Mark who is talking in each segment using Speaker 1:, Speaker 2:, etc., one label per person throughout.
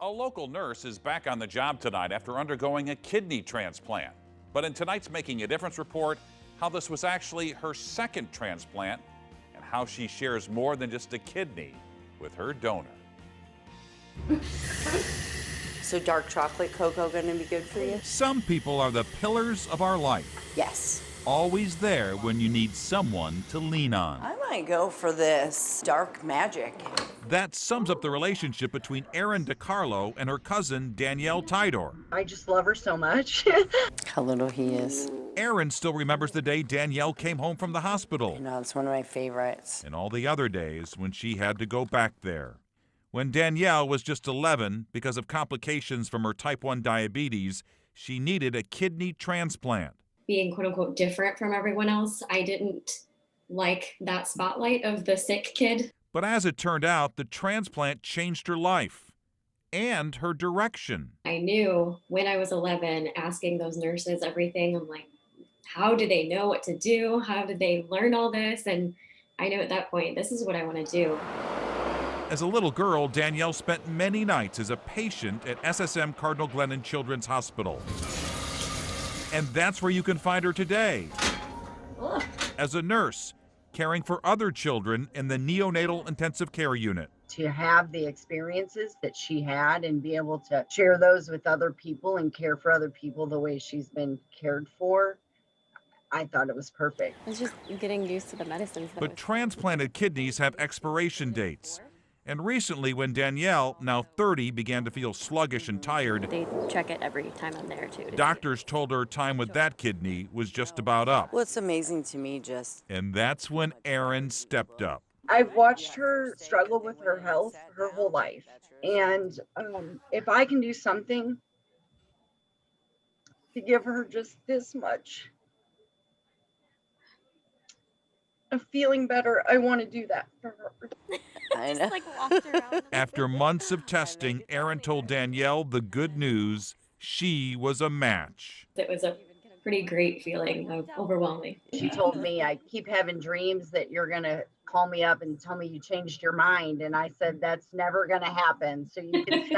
Speaker 1: A local nurse is back on the job tonight after undergoing a kidney transplant. But in tonight's Making a Difference report, how this was actually her second transplant and how she shares more than just a kidney with her donor.
Speaker 2: So dark chocolate cocoa gonna be good for you?
Speaker 3: Some people are the pillars of our life.
Speaker 2: Yes.
Speaker 3: Always there when you need someone to lean on.
Speaker 2: I might go for this dark magic.
Speaker 3: That sums up the relationship between Erin DeCarlo and her cousin Danielle Tydor.
Speaker 4: I just love her so much.
Speaker 2: How little he is.
Speaker 3: Erin still remembers the day Danielle came home from the hospital.
Speaker 2: You know, it's one of my favorites.
Speaker 3: And all the other days when she had to go back there. When Danielle was just 11, because of complications from her type 1 diabetes, she needed a kidney transplant.
Speaker 5: Being quote unquote different from everyone else, I didn't like that spotlight of the sick kid.
Speaker 3: But as it turned out, the transplant changed her life and her direction.
Speaker 5: I knew when I was 11, asking those nurses everything, I'm like, how do they know what to do? How did they learn all this? And I knew at that point, this is what I want to do.
Speaker 3: As a little girl, Danielle spent many nights as a patient at SSM Cardinal Glennon Children's Hospital. And that's where you can find her today.
Speaker 5: Ugh.
Speaker 3: As a nurse, caring for other children in the neonatal intensive care unit.
Speaker 4: To have the experiences that she had and be able to share those with other people and care for other people the way she's been cared for, I thought it was perfect.
Speaker 6: It's just getting used to the medicines.
Speaker 3: But transplanted kidneys have expiration dates. And recently, when Danielle, now 30, began to feel sluggish and tired,
Speaker 6: They check it every time I'm there, too.
Speaker 3: doctors told her time with that kidney was just about up.
Speaker 2: What's amazing to me just...
Speaker 3: And that's when Erin stepped up.
Speaker 4: I've watched her struggle with her health her whole life. And if I can do something to give her just this much of feeling better, I want to do that for her.
Speaker 2: I know.
Speaker 3: After months of testing, Erin told Danielle the good news: she was a match.
Speaker 5: It was a pretty great feeling, of overwhelming.
Speaker 4: She told me, I keep having dreams that you're going to call me up and tell me you changed your mind. And I said, that's never going to happen. So you can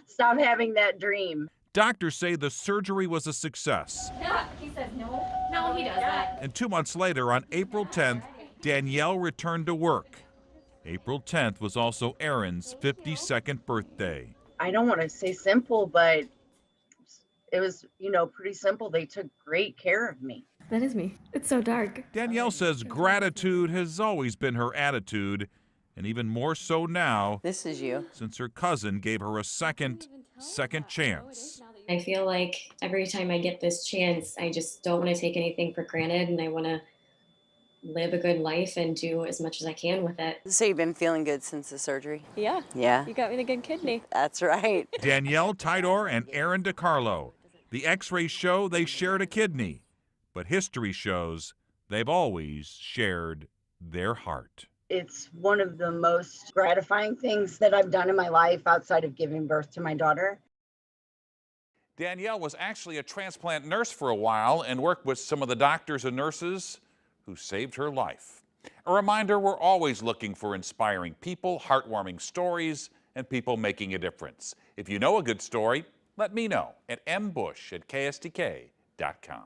Speaker 4: stop having that dream.
Speaker 3: Doctors say the surgery was a success.
Speaker 5: Yeah, he says no. No, he does that.
Speaker 3: And 2 months later, on April 10th, Danielle returned to work. April 10th was also Erin's 52nd birthday.
Speaker 4: I don't want to say simple, but it was, pretty simple. They took great care of me.
Speaker 6: That is me. It's so dark.
Speaker 3: Danielle says gratitude has always been her attitude, and even more so now,
Speaker 2: This is you.
Speaker 3: since her cousin gave her a second chance.
Speaker 5: I feel like every time I get this chance, I just don't want to take anything for granted, and I want to live a good life and do as much as I can with it.
Speaker 2: So you've been feeling good since the surgery?
Speaker 6: Yeah.
Speaker 2: Yeah.
Speaker 6: You got me the good kidney.
Speaker 2: That's right.
Speaker 3: Danielle Tydor and Erin DeCarlo. The x-rays show they shared a kidney, but history shows they've always shared their heart.
Speaker 4: It's one of the most gratifying things that I've done in my life outside of giving birth to my daughter.
Speaker 1: Danielle was actually a transplant nurse for a while and worked with some of the doctors and nurses who saved her life. A reminder, we're always looking for inspiring people, heartwarming stories, and people making a difference. If you know a good story, let me know at mbush@ksdk.com.